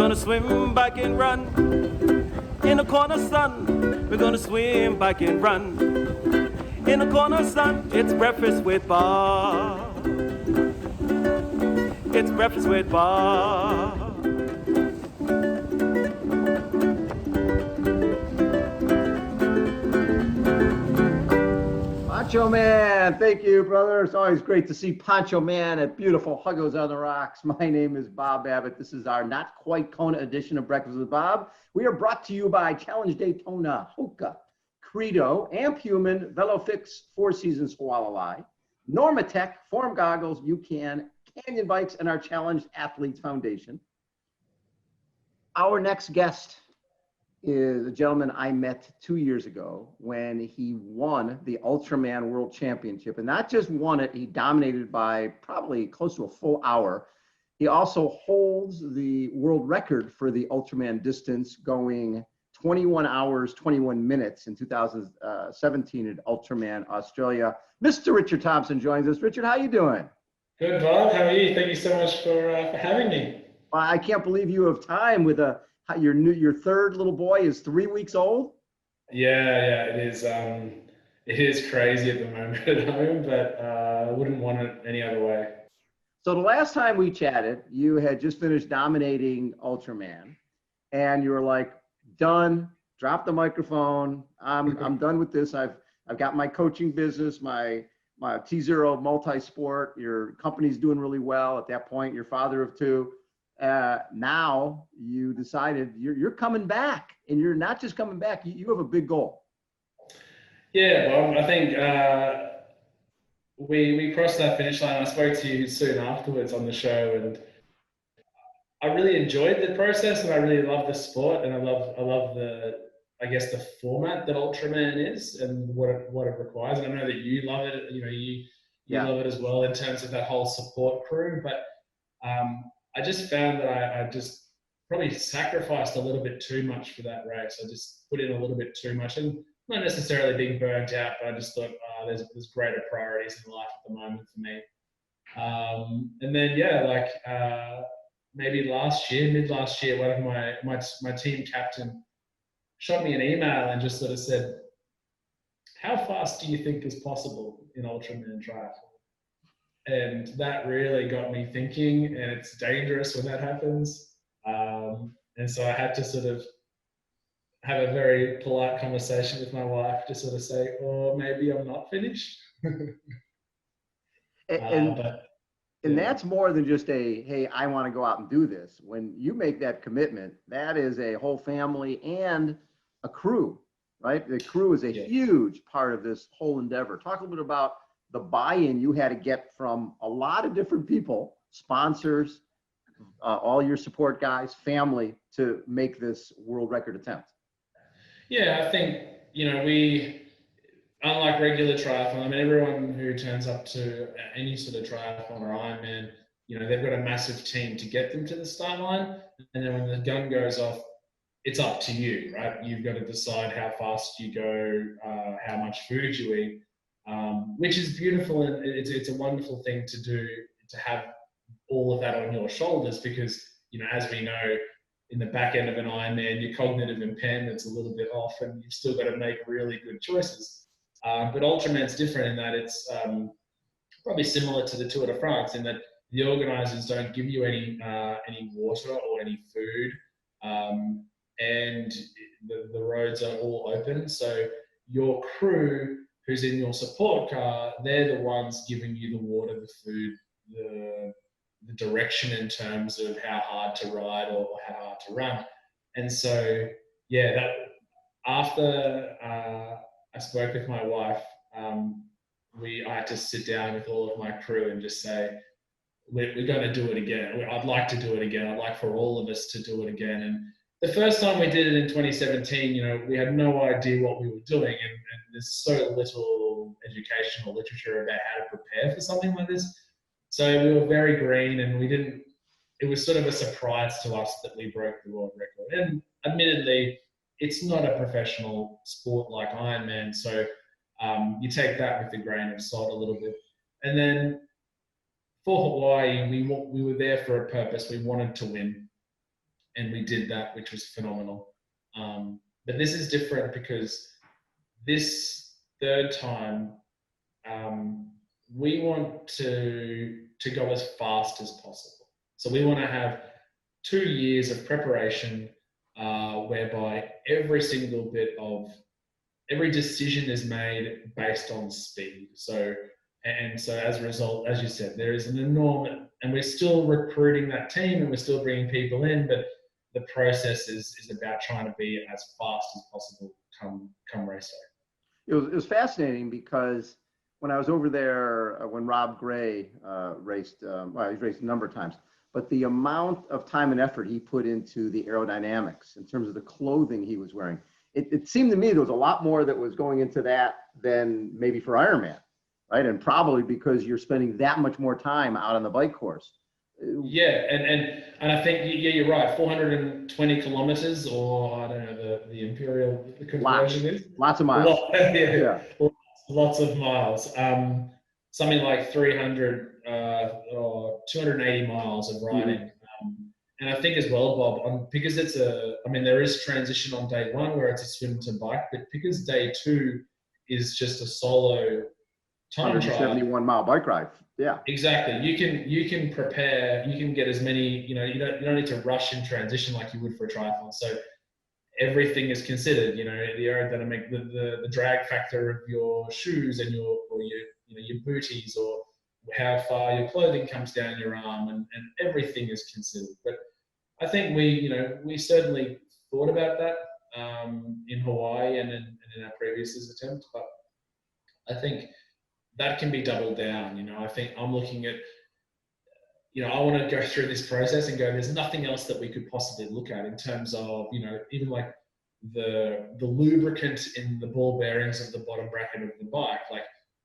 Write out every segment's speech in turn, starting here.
gonna swim, bike and run. In the corner sun, we're gonna swim, bike and run. In the corner sun, it's breakfast with Bob. It's breakfast with Bob. Poncho Man, thank you, brother. It's always great to see Poncho Man at beautiful Huggos on the Rocks. My name is Bob Babbitt. This is our not quite Kona edition of Breakfast with Bob. We are brought to you by Challenge Daytona, Hoka, Credo, Amp Human, VeloFix, Four Seasons Hualalai, Normatec, Form Goggles, UCAN, Canyon Bikes, and our Challenge Athletes Foundation. Our next guest is a gentleman I met 2 years ago when he won the Ultraman World Championship. And not just won it, he dominated by probably close to a full hour. He also holds the world record for the Ultraman distance, going 21 hours, 21 minutes in 2017 at Ultraman Australia. Mr. Richard Thompson joins us. Richard, how you doing? Good, Bob. How are you? Thank you so much for having me. I can't believe you have time with your third little boy is 3 weeks old. Yeah, it is. It is crazy at the moment at home, but I wouldn't want it any other way. So the last time we chatted, you had just finished dominating Ultraman, and you were like, "Done. Drop the microphone. I'm done with this. I've got my coaching business, my T0 multi-sport. Your company's doing really well. At that point, you're father of two. Now you decided you're coming back, and you're not just coming back. You have a big goal." Yeah, Bob. I think we crossed that finish line. I spoke to you soon afterwards on the show, and I really enjoyed the process, and I really love the sport, and I love the format that Ultraman is and what it requires. And I know that you love it. You know, you love it as well in terms of that whole support crew, but I just found that I just probably sacrificed a little bit too much for that race. I just put in a little bit too much, and not necessarily being burnt out, but I just thought there's greater priorities in life at the moment for me. And then maybe mid last year, one of my team captain shot me an email and just sort of said, "How fast do you think is possible in Ultraman triathlon?" And that really got me thinking, and it's dangerous when that happens. And so I had to sort of have a very polite conversation with my wife to sort of say, "Oh, maybe I'm not finished." And that's more than just hey, I want to go out and do this. When you make that commitment, that is a whole family and a crew, right? The crew is a huge part of this whole endeavor. Talk a little bit about the buy-in you had to get from a lot of different people, sponsors, all your support guys, family, to make this world record attempt. Yeah, I think, we, unlike regular triathlon, I mean, everyone who turns up to any sort of triathlon or Ironman, they've got a massive team to get them to the start line. And then when the gun goes off, it's up to you, right? You've got to decide how fast you go, how much food you eat. Which is beautiful, and it's a wonderful thing to do, to have all of that on your shoulders, because as we know, in the back end of an Ironman, your cognitive impairment's a little bit off, and you've still got to make really good choices. But Ultraman's different in that it's probably similar to the Tour de France in that the organisers don't give you any water or any food, and the roads are all open, so your crew who's in your support car, they're the ones giving you the water, the food, the direction in terms of how hard to ride or how hard to run. And so, that after I spoke with my wife, I had to sit down with all of my crew and just say, we're going to do it again. I'd like to do it again. I'd like for all of us to do it again. And the first time we did it in 2017, we had no idea what we were doing, and there's so little educational literature about how to prepare for something like this. So we were very green, and it was sort of a surprise to us that we broke the world record. And admittedly, it's not a professional sport like Ironman, so you take that with a grain of salt a little bit. And then for Hawaii, we were there for a purpose. We wanted to win. and we did that, which was phenomenal. But this is different because this third time, we want to go as fast as possible. So we want to have 2 years of preparation, whereby every decision is made based on speed. So as a result, as you said, there is an enormous, and we're still recruiting that team and we're still bringing people in, but the process is about trying to be as fast as possible come race day. It was fascinating because when I was over there, when Rob Gray raced, well, he's raced a number of times, but the amount of time and effort he put into the aerodynamics in terms of the clothing he was wearing, it seemed to me there was a lot more that was going into that than maybe for Ironman, right? And probably because you're spending that much more time out on the bike course. Yeah, and I think, yeah, you're right. 420 kilometers, or I don't know the imperial conversion is. Lots of miles. Yeah. Lots of miles. Something like 300 or 280 miles of riding. And I think as well, Bob, because there is transition on day one where it's a swim to bike, but because day two is just a solo time trial. 171-mile bike ride. Yeah. Exactly. You can prepare, you can get as many, you don't need to rush in transition like you would for a triathlon. So everything is considered, the aerodynamic, the drag factor of your shoes and your booties, or how far your clothing comes down your arm, and everything is considered. But I think we certainly thought about that in Hawaii and in our previous attempt, but I think that can be doubled down. I think I'm looking at, I want to go through this process and go, there's nothing else that we could possibly look at in terms of, even like the lubricant in the ball bearings of the bottom bracket of the bike, like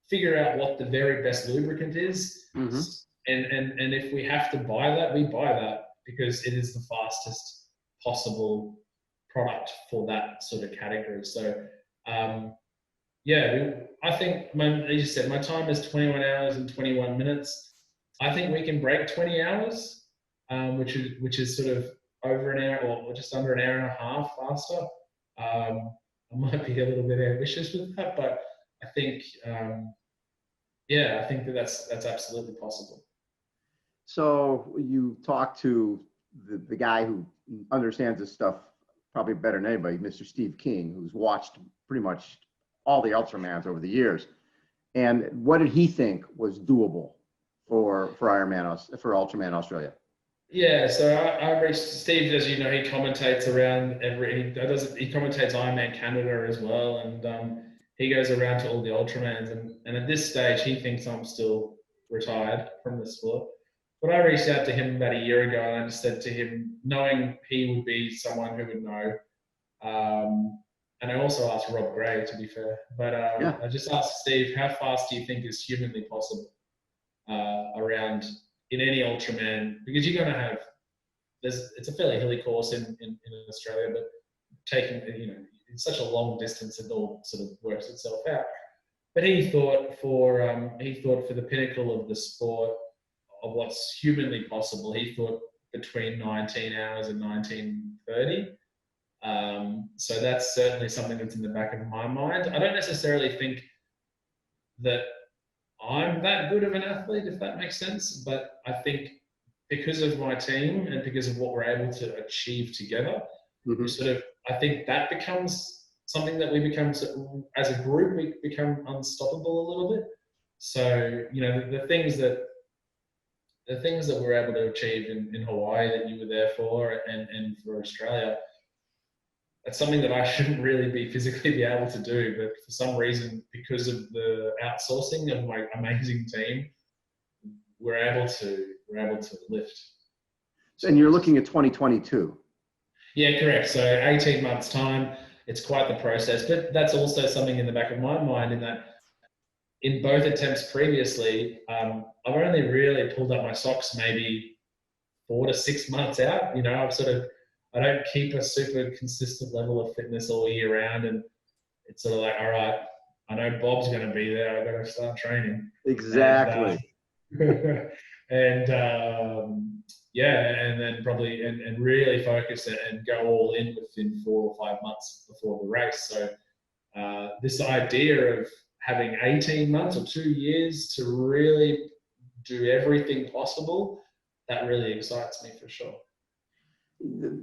figure out what the very best lubricant is. Mm-hmm. And if we have to buy that, we buy that, because it is the fastest possible product for that sort of category. So, I think, as you said, my time is 21 hours and 21 minutes. I think we can break 20 hours, which is sort of over an hour or just under an hour and a half faster. I might be a little bit ambitious with that, but I think, I think that's absolutely possible. So you talk to the guy who understands this stuff probably better than anybody, Mr. Steve King, who's watched pretty much all the Ultramans over the years. And what did he think was doable for Ultraman Australia? Yeah, so I reached Steve, as you know, he commentates around he commentates Ironman Canada as well, and he goes around to all the Ultramans, and at this stage he thinks I'm still retired from the sport. But I reached out to him about a year ago, and I just said to him, knowing he would be someone who would know, and I also asked Rob Gray, to be fair, but I just asked Steve, how fast do you think is humanly possible around in any Ultraman? Because you're going to have, it's a fairly hilly course in Australia, but taking, it's such a long distance, it all sort of works itself out. But he thought for the pinnacle of the sport, of what's humanly possible, he thought between 19 hours and 19:30. So that's certainly something that's in the back of my mind. I don't necessarily think that I'm that good of an athlete, if that makes sense, but I think because of my team and because of what we're able to achieve together, mm-hmm. I think that becomes something that we become, as a group, we become unstoppable a little bit. So, the things that we're able to achieve in Hawaii that you were there for, and for Australia, that's something that I shouldn't really be able to do, but for some reason, because of the outsourcing of my amazing team, we're able to lift. And you're looking at 2022. Yeah, correct. So 18 months time, it's quite the process, but that's also something in the back of my mind, in that in both attempts previously, I've only really pulled up my socks maybe 4 to 6 months out. I don't keep a super consistent level of fitness all year round, and it's sort of like, all right, I know Bob's going to be there, I've got to start training. Exactly. and and then probably and really focus and go all in within 4 or 5 months before the race. So this idea of having 18 months or 2 years to really do everything possible, that really excites me for sure.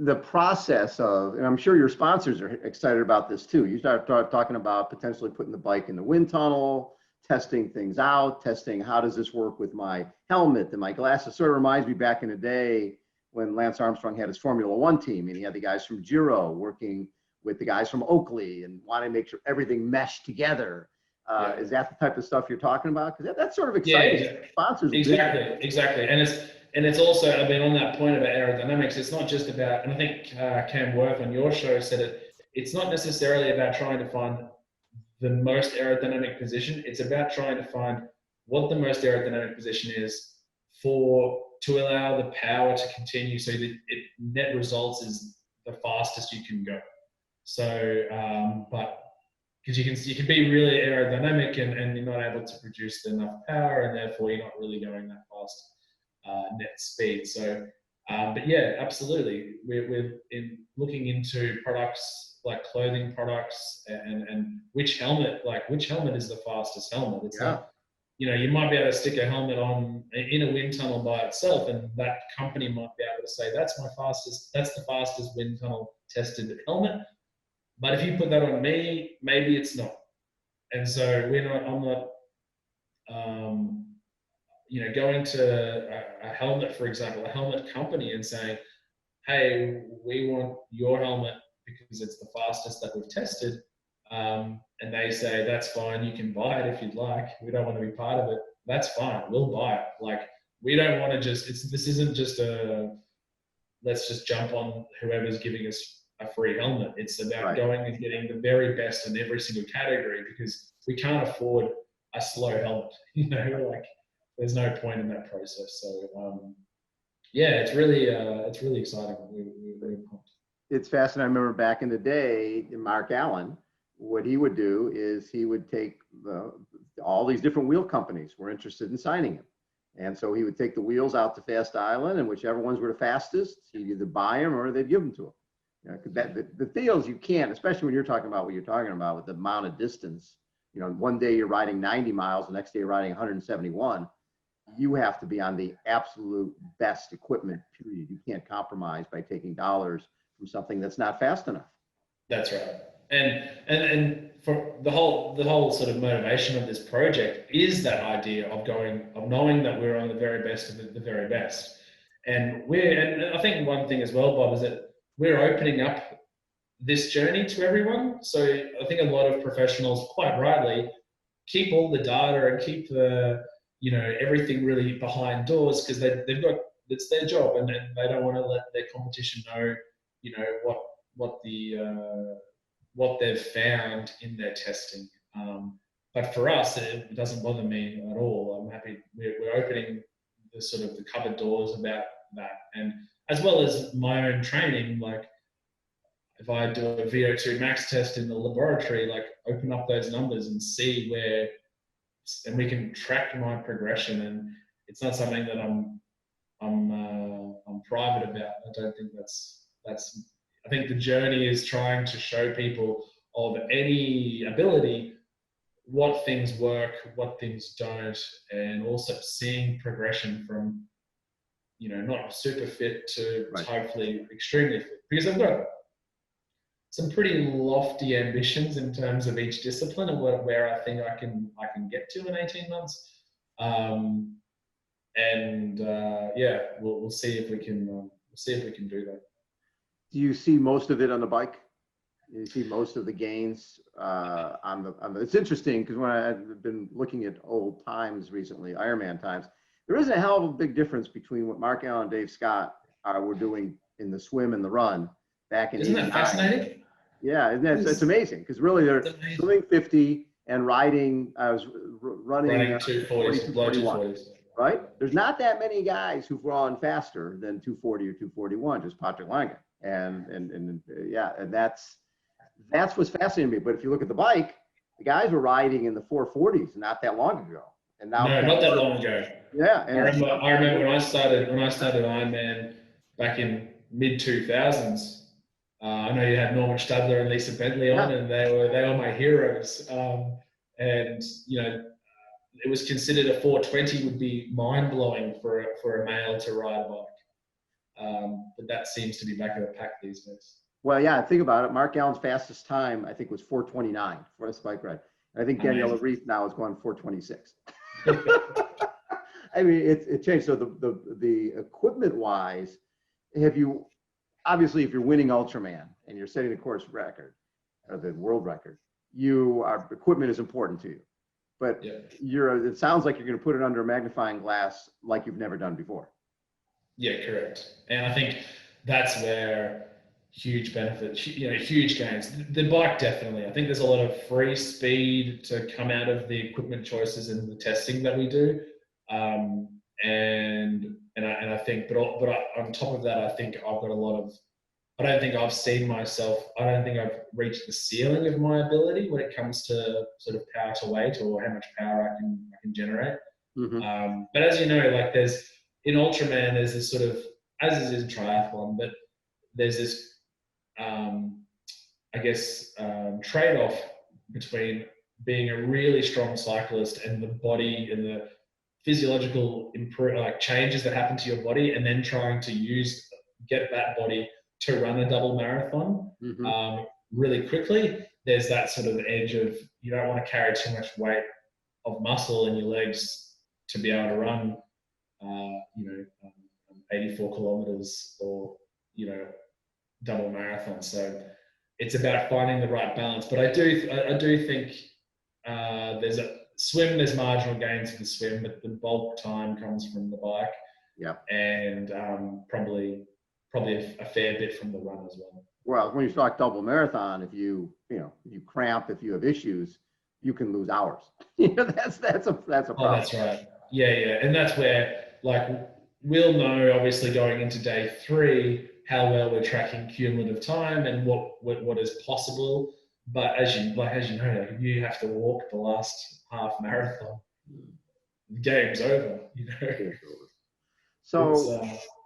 The process of, and I'm sure your sponsors are excited about this too. You start talking about potentially putting the bike in the wind tunnel, testing things out, testing how does this work with my helmet and my glasses. Sort of reminds me back in the day when Lance Armstrong had his Formula One team and he had the guys from Giro working with the guys from Oakley and wanting to make sure everything meshed together. Is that the type of stuff you're talking about? Because that's sort of exciting. Yeah, Sponsors. Exactly. And it's also, I mean, on that point about aerodynamics, it's not just about, and I think Cam Worth on your show said it, it's not necessarily about trying to find the most aerodynamic position. It's about trying to find what the most aerodynamic position is to allow the power to continue so that net results is the fastest you can go. So, but because you can be really aerodynamic and you're not able to produce enough power and therefore you're not really going that fast net speed. So, but yeah, absolutely. We're looking into products like clothing products and which helmet is the fastest helmet. It's not, you might be able to stick a helmet on in a wind tunnel by itself and that company might be able to say, that's the fastest wind tunnel tested helmet. But if you put that on me, maybe it's not. And so I'm not, going to a helmet, for example, a helmet company and saying, hey, we want your helmet because it's the fastest that we've tested. And they say, that's fine, you can buy it if you'd like. We don't want to be part of it. That's fine, we'll buy it. Like, we don't want to this isn't just let's just jump on whoever's giving us a free helmet. It's about going and getting the very best in every single category because we can't afford a slow helmet. Like there's no point in that process. So it's really exciting. We're pumped. It's fascinating. I remember back in the day, Mark Allen, what he would do is he would take all these different wheel companies were interested in signing him. And so he would take the wheels out to Fast Island and whichever ones were the fastest, he'd either buy them or they'd give them to him. The deals you can't, especially when you're talking about what you're talking about with the amount of distance. One day you're riding 90 miles, the next day you're riding 171. You have to be on the absolute best equipment, period. You can't compromise by taking dollars from something that's not fast enough. That's right. And for the whole sort of motivation of this project is that idea of knowing that we're on the very best of the very best. And I think one thing as well, Bob, is that we're opening up this journey to everyone. So I think a lot of professionals, quite rightly, keep all the data and keep the, everything really behind doors because they've got, it's their job and they don't want to let their competition know, what they've found in their testing. But for us, it doesn't bother me at all. I'm happy we're opening the cupboard doors about that. And as well as my own training, like if I do a VO2 max test in the laboratory, like open up those numbers and see and we can track my progression. And it's not something that I'm private about. I don't think I think the journey is trying to show people of any ability what things work, what things don't, and also seeing progression from not super fit to hopefully extremely fit. Because I've got some pretty lofty ambitions in terms of each discipline and where I think I can get to in 18 months. We'll see if we can do that. Do you see most of it on the bike? You see most of the gains on the. It's interesting because when I've been looking at old times recently, Ironman times, there isn't a hell of a big difference between what Mark Allen and Dave Scott were doing in the swim and the run back in. Isn't that fascinating? Yeah, it's amazing because really they're swimming 50 and riding. I was running 240s, 241. Right? There's not that many guys who've run faster than 240 or 241, just Patrick Lange. And that's what's fascinating me. But if you look at the bike, the guys were riding in the 440s not that long ago. And now not that long ago. Yeah, I remember when I started Ironman back in mid 2000s. I know you had Norman Stadler and Lisa Bentley on, and they were my heroes. And you know, it was considered a 420 would be mind blowing for a male to ride a bike. But that seems to be back of the pack these days. Well, yeah, think about it. Mark Allen's fastest time, I think, was 4:29 for a bike ride. I think Daniela Reith now is going 4:26. I mean, it changed. So the equipment wise, have you, obviously, if you're winning Ultraman and you're setting the course record or the world record, equipment is important to you. But it sounds like you're going to put it under a magnifying glass like you've never done before. Yeah, correct. And I think that's where huge benefits, huge gains. The bike definitely. I think there's a lot of free speed to come out of the equipment choices and the testing that we do. And I think, but on top of that, I think I've got a lot of. I don't think I've seen myself. I don't think I've reached the ceiling of my ability when it comes to sort of power to weight or how much power I can generate. Mm-hmm. But as you know, like in Ultraman, there's this sort of, as it is in triathlon, but there's this, trade-off between being a really strong cyclist and the body and the physiological changes that happen to your body, and then trying to get that body to run a double marathon really quickly. There's that sort of edge of you don't want to carry too much weight of muscle in your legs to be able to run 84 kilometers or double marathon. So it's about finding the right balance. But I do think there's marginal gains for the swim, but the bulk time comes from the bike. Yeah. And probably a fair bit from the run as well. Well, when you start double marathon, if you cramp, if you have issues, you can lose hours. That's a problem. Oh, that's right. Yeah. And that's where, we'll know, obviously, going into day 3, how well we're tracking cumulative time and what is possible. But as you know, you have to walk the last half marathon. The game's over. So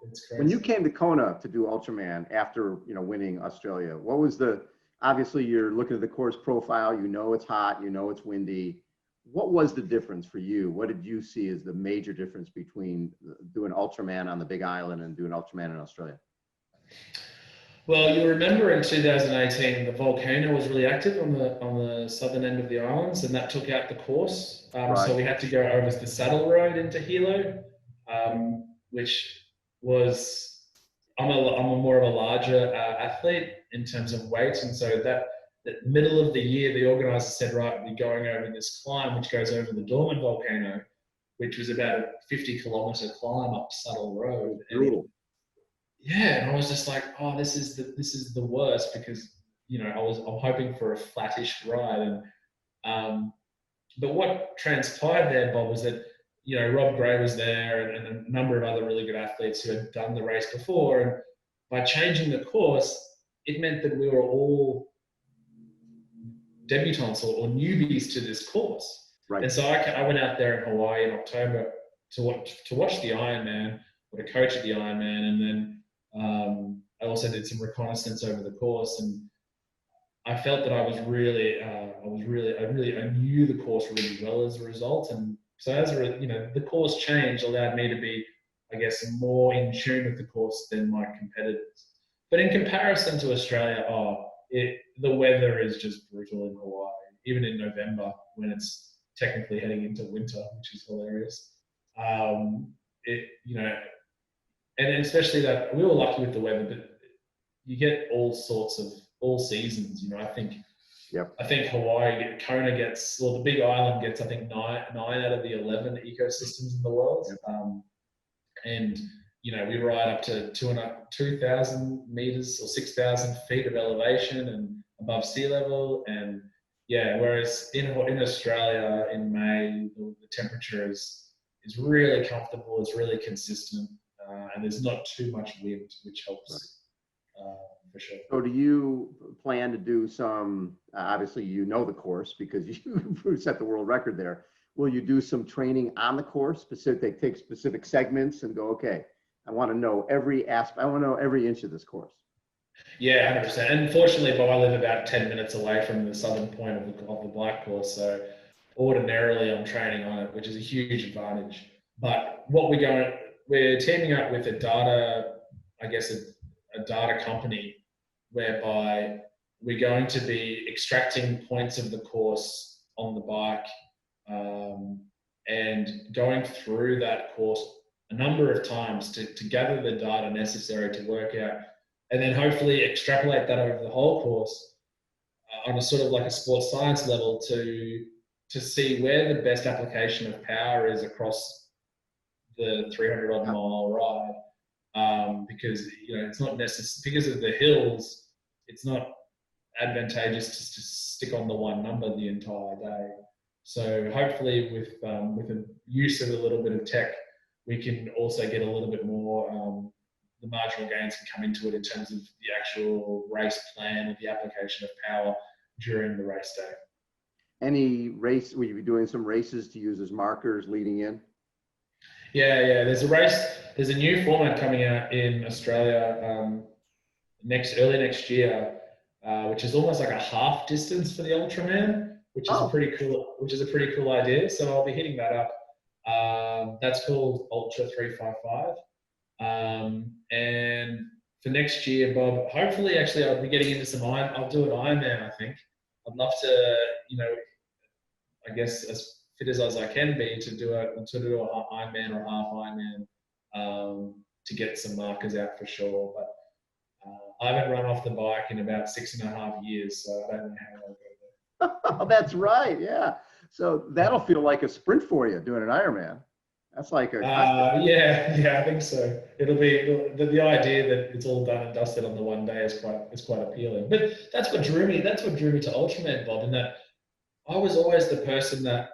it's when you came to Kona to do Ultraman after winning Australia, what was obviously you're looking at the course profile, it's hot, it's windy. What was the difference for you? What did you see as the major difference between doing Ultraman on the Big Island and doing Ultraman in Australia? Well, you'll remember in 2018, the volcano was really active on the southern end of the islands, and that took out the course. Right. So we had to go over the saddle road into Hilo, which was, I'm more of a larger athlete in terms of weight, and so that middle of the year, the organizer said, right, we're going over this climb, which goes over the dormant volcano, which was about a 50-kilometer climb up Saddle Road. And I was just like, oh, this is the worst, because I'm hoping for a flattish ride, and but what transpired there, Bob, was that Rob Gray was there and a number of other really good athletes who had done the race before, and by changing the course, it meant that we were all debutants or newbies to this course. Right. And so I went out there in Hawaii in October to watch the Ironman, or to coach at the Ironman, and then I also did some reconnaissance over the course, and I felt that I knew the course really well as a result. And so the course change allowed me to be, I guess, more in tune with the course than my competitors. But in comparison to Australia, the weather is just brutal in Hawaii, even in November when it's technically heading into winter, which is hilarious. And especially that we were lucky with the weather, but you get all seasons. I think Hawaii, Kona the Big Island gets, I think, 9 out of the 11 ecosystems in the world. Yep. And we ride up to 2,000 meters or 6,000 feet of elevation and above sea level. And whereas in Australia in May, the temperature is really comfortable, it's really consistent, and there's not too much wind, which helps. Right. For sure. So do you plan to do some, obviously the course because you set the world record there. will you do some training on the course, specific, take specific segments and go, okay, I want to know every aspect, I want to know every inch of this course? Yeah, 100%. And fortunately, Bob, I live about 10 minutes away from the southern point of the bike course. So ordinarily I'm training on it, which is a huge advantage. But what we're teaming up with a data, I guess, a data company whereby we're going to be extracting points of the course on the bike and going through that course a number of times to gather the data necessary to work out, and then hopefully extrapolate that over the whole course on a sort of like a sports science level to see where the best application of power is across the 300 odd mile ride. Because it's not necessary, because of the hills, it's not advantageous to stick on the one number the entire day. So hopefully with the use of a little bit of tech, we can also get a little bit more, the marginal gains can come into it in terms of the actual race plan and the application of power during the race day. Any race, will you be doing some races to use as markers leading in? Yeah. There's a new format coming out in Australia early next year, which is almost like a half distance for the Ultraman, which is a pretty cool idea. So I'll be hitting that up. That's called Ultra 355. And for next year, Bob, hopefully, actually, I'll be getting into some I'll do an Ironman, I think. I'd love to, I guess as fit as I can be to do an Ironman or half Ironman to get some markers out for sure. But I haven't run off the bike in about 6.5 years, so I don't know how I'll go there. Oh, that's right. Yeah. So that'll feel like a sprint for you doing an Ironman. That's like a yeah, I think so. It'll be the idea that it's all done and dusted on the one day is quite appealing. But that's what drew me. That's what drew me to Ultraman, Bob. In that I was always the person that,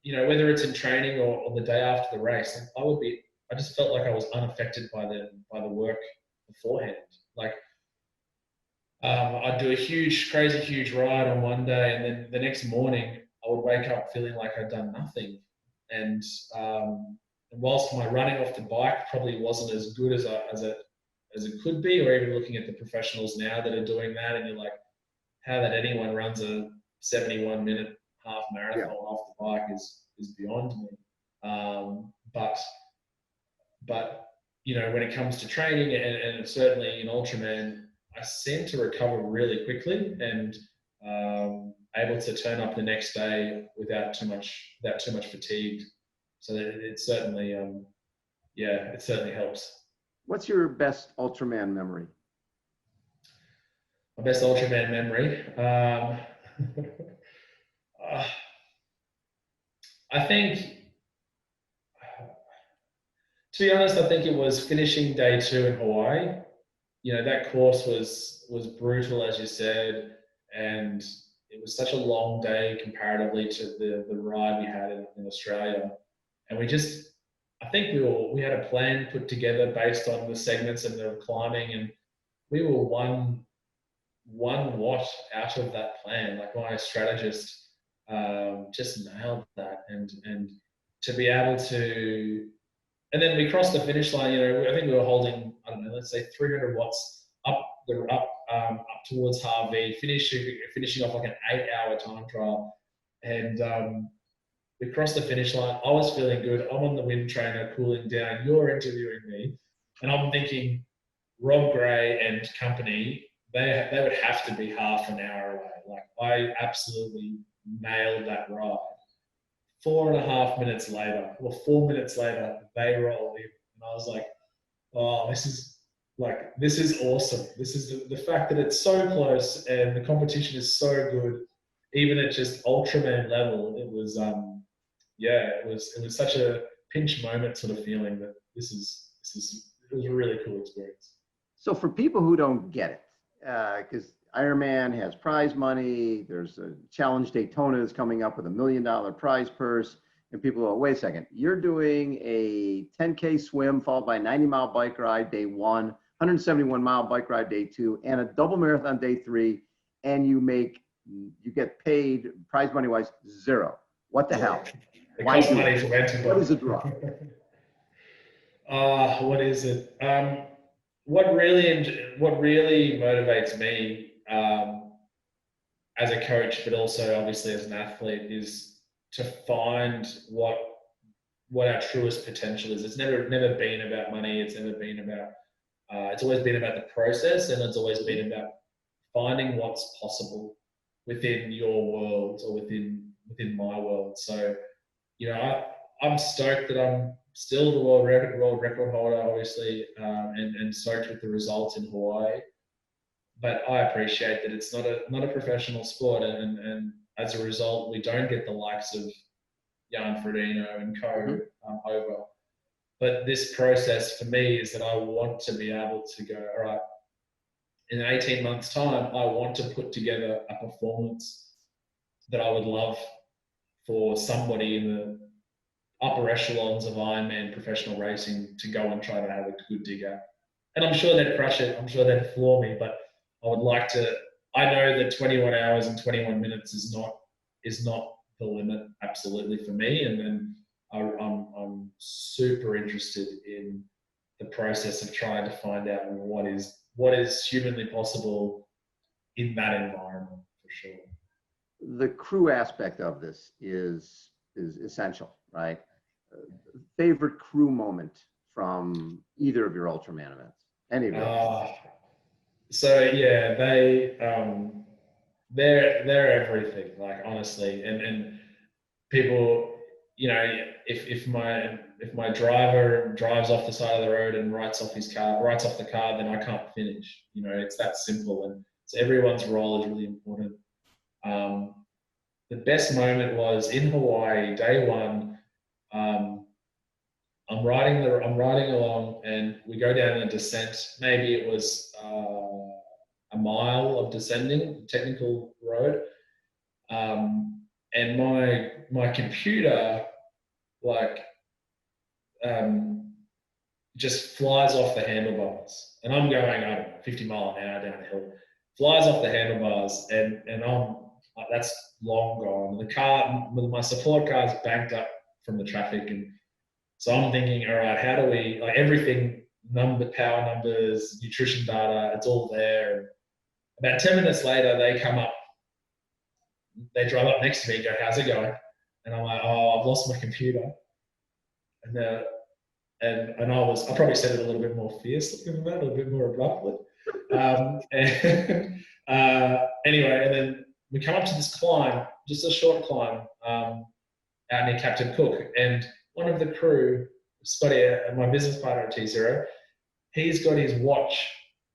whether it's in training or the day after the race, I just felt like I was unaffected by the work beforehand. Like I'd do a crazy huge ride on one day, and then the next morning I would wake up feeling like I'd done nothing. And whilst my running off the bike probably wasn't as good as it could be, or even looking at the professionals now that are doing that, and you're like, how that anyone runs a 71-minute half marathon off the bike is beyond me. But when it comes to training and certainly in Ultraman, I seem to recover really quickly and able to turn up the next day without too much fatigue. So it certainly, it certainly helps. What's your best Ultraman memory? My best Ultraman memory. I think, to be honest, I think it was finishing day 2 in Hawaii. That course was brutal, as you said, and it was such a long day comparatively to the ride we had in Australia. And I think we had a plan put together based on the segments and the climbing, and we were one watt out of that plan. Like my strategist just nailed that, and to be able to, and then we crossed the finish line. I think we were holding, I don't know, let's say 300 watts up towards Harvey, finishing off like an 8-hour time trial, and we crossed the finish line. I was feeling good. I'm on the wind trainer, cooling down. You're interviewing me, and I'm thinking, Rob Gray and company, they would have to be half an hour away. Like I absolutely nailed that ride. 4.5 minutes later, or 4 minutes later, they rolled in, and I was like, oh, this is awesome. This is the fact that it's so close and the competition is so good, even at just Ultraman level. It was, it was such a pinch moment sort of feeling that it was a really cool experience. So for people who don't get it, because Ironman has prize money, there's a Challenge Daytona is coming up with $1 million prize purse, and people go, wait a second, you're doing a 10K swim followed by a 90-mile bike ride day 1, 171-mile bike ride day 2, and a double marathon day 3, and you get paid prize money wise $0. What the hell? The Why cost do money it? to enter. What is a draw? What is it? What really motivates me as a coach, but also obviously as an athlete, is to find what our truest potential is. It's never been about money. It's never been about. It's always been about the process, and it's always been about finding what's possible within your world or within my world. So, I'm stoked that I'm still the world record holder, obviously, and stoked with the results in Hawaii. But I appreciate that it's not a professional sport, and as a result, we don't get the likes of Jan Frodeno and co over. But this process for me is that I want to be able to go, all right, in 18 months' time, I want to put together a performance that I would love for somebody in the upper echelons of Ironman professional racing to go and try to have a good dig at. And I'm sure they'd crush it. I'm sure they'd floor me, but I would like to. I know that 21 hours and 21 minutes is not the limit, absolutely, for me. And then I'm super interested in the process of trying to find out what is humanly possible in that environment, for sure. The crew aspect of this is essential, right? Favorite crew moment from either of your Ultraman events? Any of your So yeah, they're everything, like, honestly, and people, if my driver drives off the side of the road and writes off the car, then I can't finish. It's that simple, and so everyone's role is really important. The best moment was in Hawaii, day one. I'm riding along, and we go down a descent. Maybe it was a mile of descending, technical road, and my computer, like, just flies off the handlebars, and I'm going, I don't know, 50 mile an hour down the hill, flies off the handlebars, and that's long gone. The car, my support car, is banked up from the traffic, and so I'm thinking, all right, how do we, like, everything, power numbers, nutrition data, it's all there. And about 10 minutes later, they drive up next to me and go, how's it going? And I'm like, oh, I've lost my computer. And I probably said it a little bit more fiercely than that, a little bit more abruptly. Anyway, and then we come up to this climb, just a short climb, out near Captain Cook, and one of the crew, Scotty, my business partner at T0, he's got his watch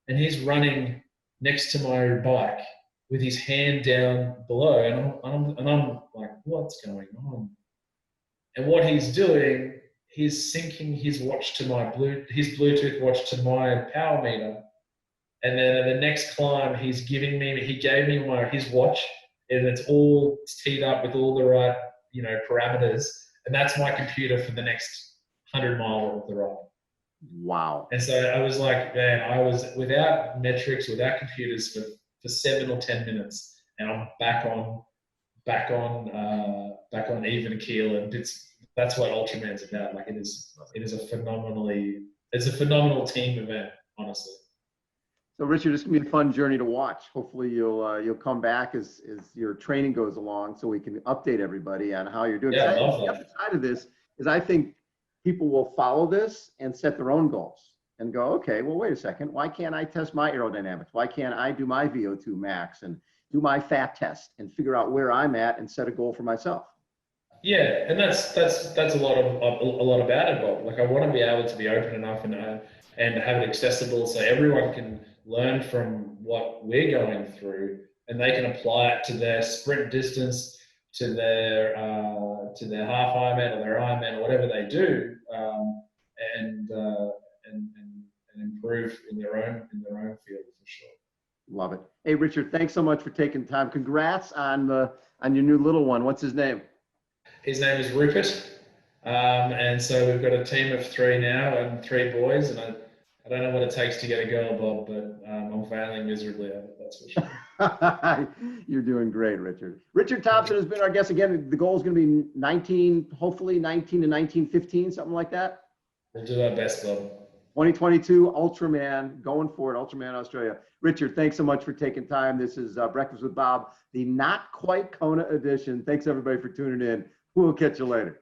and he's running next to my bike with his hand down below, and I'm like, what's going on? And what he's doing, he's syncing his watch to his Bluetooth watch to my power meter, and then at the next climb, he gave me his watch, and it's all teed up with all the right parameters. And that's my computer for the next 100 miles of the ride. Wow. And so I was like, man, I was without metrics, without computers for 7 or 10 minutes, and I'm back on even keel. And that's what Ultraman's about. Like, it is a phenomenal team event, honestly. So Richard, it's gonna be a fun journey to watch. Hopefully you'll come back as your training goes along, so we can update everybody on how you're doing. Yeah, I love the that. other side of this is, I think people will follow this and set their own goals and go, okay, well, wait a second, why can't I test my aerodynamics? Why can't I do my VO2 max and do my fat test and figure out where I'm at and set a goal for myself? Yeah, and that's a lot about it, Bob. Like, I want to be able to be open enough and have it accessible so everyone can learn from what we're going through, and they can apply it to their sprint distance, to their half Ironman or their Ironman or whatever they do, and improve in their own field, for sure. Love it. Hey, Richard, thanks so much for taking time. Congrats on your new little one. What's his name? His name is Rupert, and so we've got a team of 3 now, and 3 boys, and I don't know what it takes to get a girl, Bob, but I'm failing miserably at it, that's for sure. You're doing great, Richard. Richard Thompson has been our guest again. The goal is going to be 19, hopefully 19 to 1915, something like that. We'll do our best, Bob. 2022 Ultraman, going forward, Ultraman Australia. Richard, thanks so much for taking time. This is Breakfast with Bob, the Not Quite Kona edition. Thanks everybody for tuning in. We'll catch you later.